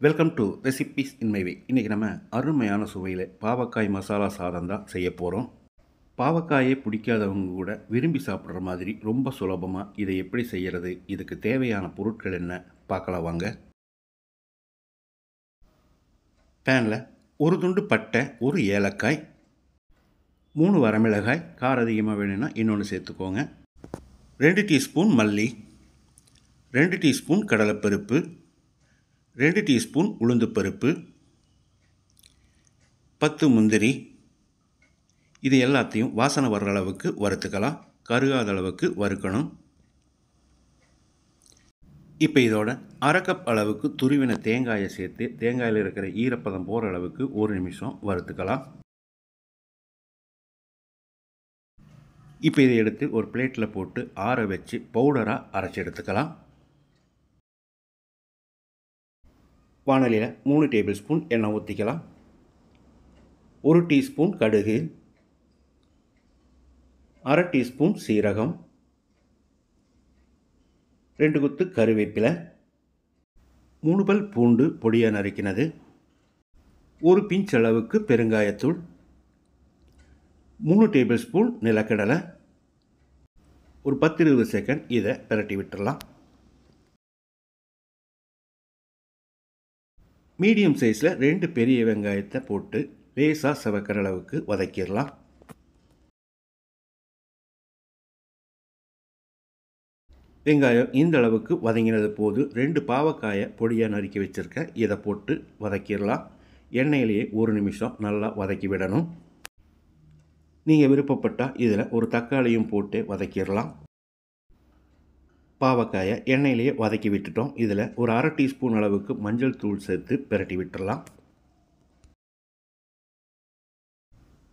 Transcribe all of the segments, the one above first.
Welcome to recipes in my way. இன்றைக்கி நம்ம அருமையான சுவையில் பாவக்காய் மசாலா சாதம் தான் செய்ய போகிறோம். பாவக்காயே பிடிக்காதவங்க கூட விரும்பி சாப்பிட்ற மாதிரி ரொம்ப சுலபமாக இதை எப்படி செய்கிறது, இதுக்கு தேவையான பொருட்கள் என்ன பார்க்கலாம் வாங்க. பேனில் ஒரு துண்டு பட்டை, ஒரு ஏலக்காய், 3 வரமிளகாய், காரம் அதிகமாக வேணும்னா இன்னொன்று சேர்த்துக்கோங்க, 2 டீஸ்பூன் மல்லி, 2 டீஸ்பூன் கடலைப்பருப்பு, 2 டீஸ்பூன் உளுந்துப்பருப்பு, 10 முந்திரி. இது எல்லாத்தையும் வாசனை வர்ற அளவுக்கு வறுத்துக்கலாம், கருகாத அளவுக்கு வறுக்கணும். இப்போ இதோட அரை கப் அளவுக்கு துருவின தேங்காயை சேர்த்து தேங்காயில் இருக்கிற ஈரப்பதம் போகிற அளவுக்கு 1 நிமிஷம் வறுத்துக்கலாம். இப்போ இதை எடுத்து ஒரு பிளேட்டில் போட்டு ஆற வச்சு பவுடராக அரைச்சி எடுத்துக்கலாம். வாணலியில் 3 டேபிள் ஸ்பூன் எண்ணெய் ஊற்றிக்கலாம். 1 டீஸ்பூன் கடுகு, அரை டீஸ்பூன் சீரகம், 2 கொத்து கருவேப்பிலை, 3 பல் பூண்டு பொடியாக நறுக்கினது, 1 பிஞ்ச் அளவுக்கு பெருங்காயத்தூள், 3 டேபிள் ஸ்பூன் நிலக்கடலை. ஒரு 10-20 செகண்ட் இதை பிரட்டி விட்டுடலாம். மீடியம் சைஸில் 2 பெரிய வெங்காயத்தை போட்டு லேசாக செவக்கிற அளவுக்கு வதக்கிடலாம். வெங்காயம் இந்த அளவுக்கு வதங்கினது போது 2 பாவக்காயை பொடியாக நறுக்கி வச்சுருக்கேன், இதை போட்டு வதக்கிடலாம். எண்ணெயிலேயே 1 நிமிஷம் நல்லா வதக்கி விடணும். நீங்கள் விருப்பப்பட்டால் இதில் ஒரு தக்காளியும் போட்டு வதக்கிடலாம். பாவக்காயை எண்ணெயிலேயே வதக்கி விட்டுட்டோம். இதில் ஒரு அரை டீஸ்பூன் அளவுக்கு மஞ்சள் தூள் சேர்த்து பிரட்டி விட்டுடலாம்.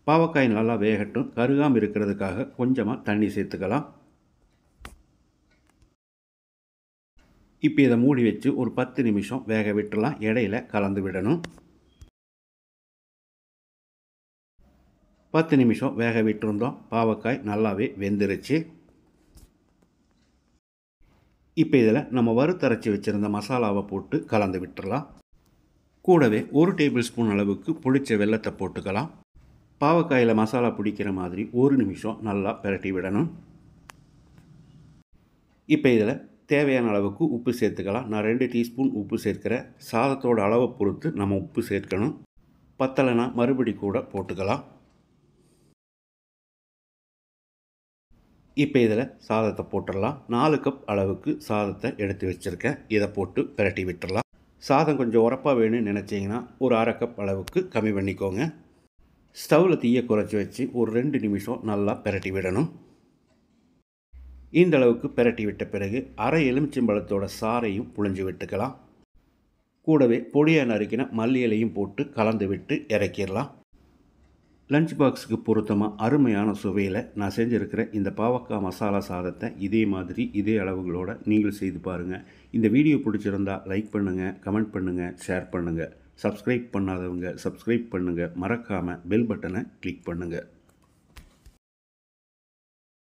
பாவக்காய் நல்லா வேகட்டும். கருகாமல் இருக்கிறதுக்காக கொஞ்சமாக தண்ணி சேர்த்துக்கலாம். இப்போ இதை மூடி வச்சு ஒரு 10 நிமிஷம் வேக விட்டுடலாம். இடையில கலந்து விடணும். 10 நிமிஷம் வேக விட்டுருந்தோம். பாவக்காய் நல்லாவே வெந்துருச்சு. இப்போ இதில் நம்ம வறுத்தரைச்சி வச்சுருந்த மசாலாவை போட்டு கலந்து விட்டுடலாம். கூடவே 1 டேபிள் ஸ்பூன் அளவுக்கு புளிச்ச வெல்லத்தை போட்டுக்கலாம். பாவக்காயில் மசாலா பிடிக்கிற மாதிரி 1 நிமிஷம் நல்லா பிரட்டி விடணும். இப்போ இதில் தேவையான அளவுக்கு உப்பு சேர்த்துக்கலாம். நான் 2 டீஸ்பூன் உப்பு சேர்க்கிறேன். சாதத்தோட அளவை பொறுத்து நம்ம உப்பு சேர்க்கணும். பத்தலைனா மறுபடி கூட போட்டுக்கலாம். இப்போ இதில் சாதத்தை போட்டுடலாம். 4 கப் அளவுக்கு சாதத்தை எடுத்து வச்சுருக்கேன், இதை போட்டு பிரட்டி விட்டுடலாம். சாதம் கொஞ்சம் உரப்பாக வேணும்னு நினச்சிங்கன்னா ஒரு அரை கப் அளவுக்கு கம்மி பண்ணிக்கோங்க. ஸ்டவ்வில் தீயை குறைச்சி வச்சு ஒரு 2 நிமிஷம் நல்லா பிரட்டி விடணும். இந்த அளவுக்கு பிரட்டி விட்ட பிறகு அரை எலுமிச்சம்பழத்தோட சாறையும் புழிஞ்சு விட்டுக்கலாம். கூடவே பொடியாக நறுக்கின மல்லி இலையும் போட்டு கலந்து விட்டு இறக்கிடலாம். லஞ்ச் பாக்ஸுக்கு பொருத்தமாக அருமையான சுவையில் நான் செஞ்சுருக்கிற இந்த பாவக்காய் மசாலா சாதத்தை இதே மாதிரி இதே அளவுகளோடு நீங்கள் செய்து பாருங்கள். இந்த வீடியோ பிடிச்சிருந்தால் லைக் பண்ணுங்கள், கமெண்ட் பண்ணுங்கள், ஷேர் பண்ணுங்கள். சப்ஸ்கிரைப் பண்ணாதவங்க சப்ஸ்கிரைப் பண்ணுங்கள். மறக்காமல் பெல் பட்டனை கிளிக் பண்ணுங்கள்.